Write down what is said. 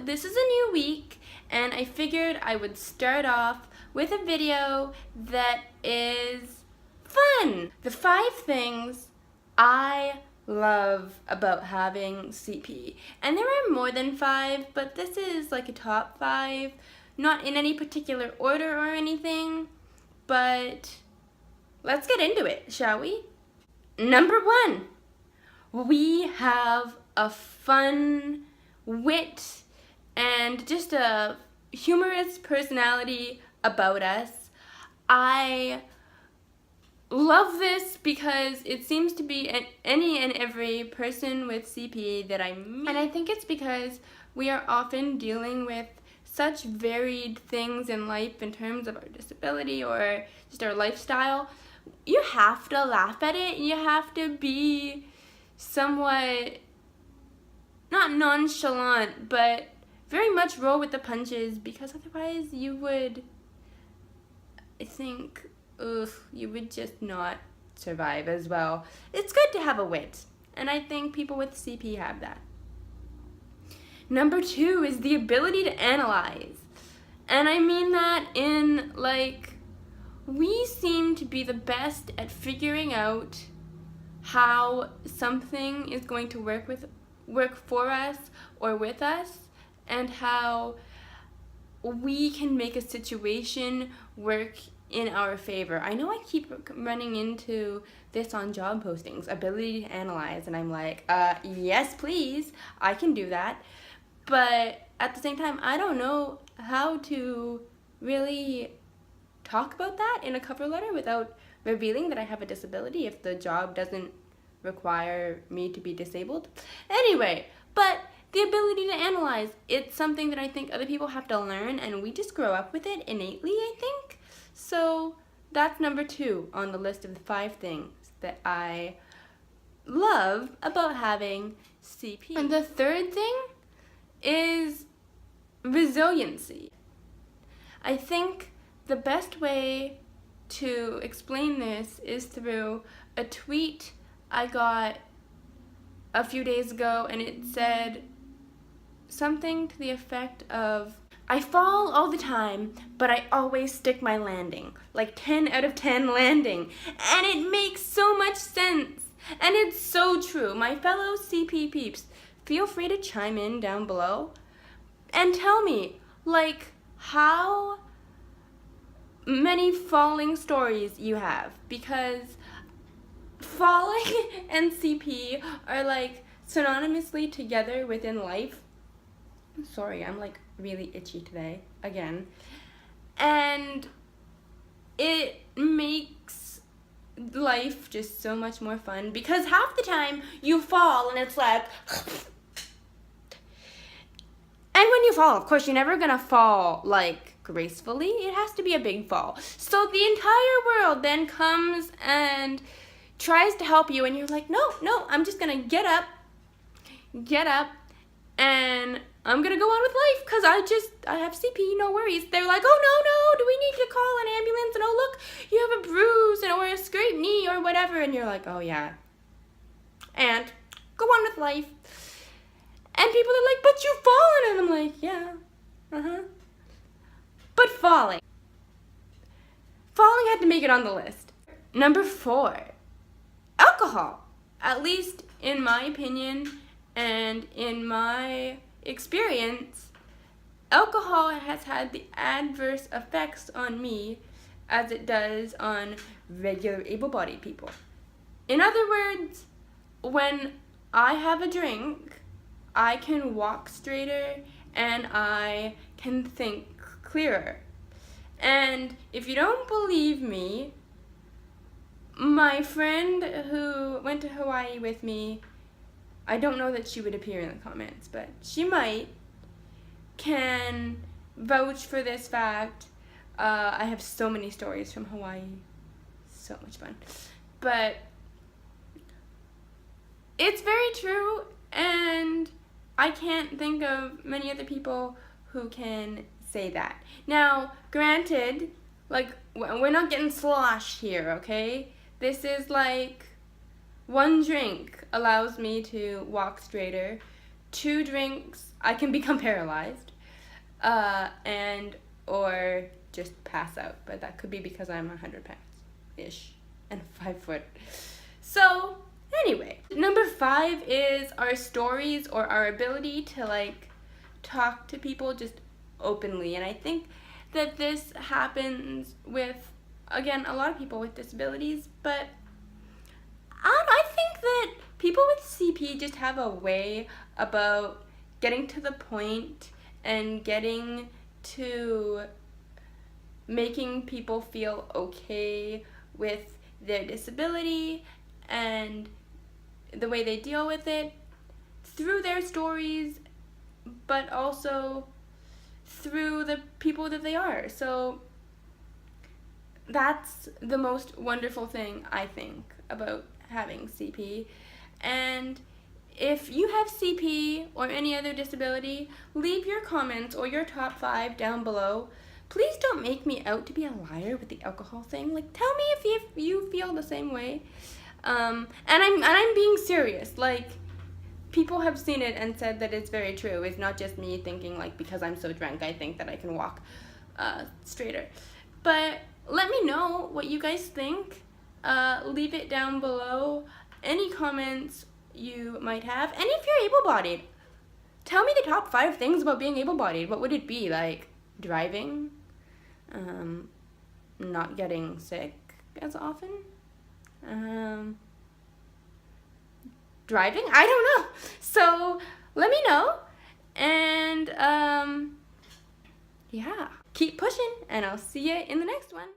this is a new week, and I figured I would start off with a video that is fun. The 5 things I love about having CP. And there are more than 5, but this is like a top 5, not in any particular order or anything, but let's get into it, shall we? Number 1, we have a fun wit and just a humorous personality about us. I love this because it seems to be any and every person with CP that I meet. And I think it's because we are often dealing with such varied things in life in terms of our disability or just our lifestyle. You have to laugh at it. You have to be somewhat, not nonchalant, but very much roll with the punches, because otherwise you would, I think, you would just not survive as well. It's good to have a wit, and I think people with CP have that. Number 2 is the ability to analyze. And I mean that in, like, we seem to be the best at figuring out how something is going to work for us or with us, and how we can make a situation work in our favor. I know I keep running into this on job postings, ability to analyze, and I'm like, yes please, I can do that. But at the same time, I don't know how to really talk about that in a cover letter without revealing that I have a disability if the job doesn't require me to be disabled. Anyway, but the ability to analyze, it's something that I think other people have to learn, and we just grow up with it innately, I think. So that's number 2 on the list of the 5 things that I love about having CP. And the 3rd thing is resiliency. I think the best way to explain this is through a tweet I got a few days ago, and it said something to the effect of, I fall all the time, but I always stick my landing. Like 10 out of 10 landing. And it makes so much sense. And it's so true. My fellow CP peeps, feel free to chime in down below and tell me, like, how many falling stories you have. Because falling and CP are like synonymously together within life. Sorry, I'm like really itchy today, again. And it makes life just so much more fun, because half the time you fall and it's like, and when you fall, of course, you're never gonna fall like gracefully. It has to be a big fall. So the entire world then comes and tries to help you, and you're like, no, I'm just gonna get up, and I'm gonna go on with life, because I have CP, no worries. They're like, oh no, do we need to call an ambulance? And oh look, you have a bruise or a scraped knee or whatever. And you're like, oh yeah. And go on with life. And people are like, but you've fallen. And I'm like, yeah, But falling had to make it on the list. Number 4, alcohol. At least in my opinion and in my experience, alcohol has had the adverse effects on me as it does on regular able-bodied people. In other words, when I have a drink, I can walk straighter and I can think clearer. And if you don't believe me, my friend who went to Hawaii with me, I don't know that she would appear in the comments, but she might, can vouch for this fact. I have so many stories from Hawaii. So much fun. But it's very true, and I can't think of many other people who can say that. Now, granted, like, we're not getting sloshed here, okay? This is like, one drink allows me to walk straighter, 2 drinks, I can become paralyzed, and or just pass out. But that could be because I'm 100 pounds-ish and 5 foot. So anyway, number 5 is our stories, or our ability to like talk to people just openly. And I think that this happens with, again, a lot of people with disabilities, but I think that people with CP just have a way about getting to the point and getting to making people feel okay with their disability and the way they deal with it through their stories, but also through the people that they are. So that's the most wonderful thing, I think, about having CP. And if you have CP or any other disability, leave your comments or your top 5 down below. Please don't make me out to be a liar with the alcohol thing. Like, tell me if you feel the same way. And I'm being serious. Like, people have seen it and said that it's very true. It's not just me thinking, like, because I'm so drunk, I think that I can walk straighter. But let me know what you guys think. Leave it down below. Any comments you might have. And if you're able-bodied, tell me the top 5 things about being able-bodied. What would it be? Like, driving? Not getting sick as often? Driving? I don't know. So let me know. And yeah, keep pushing, and I'll see you in the next one.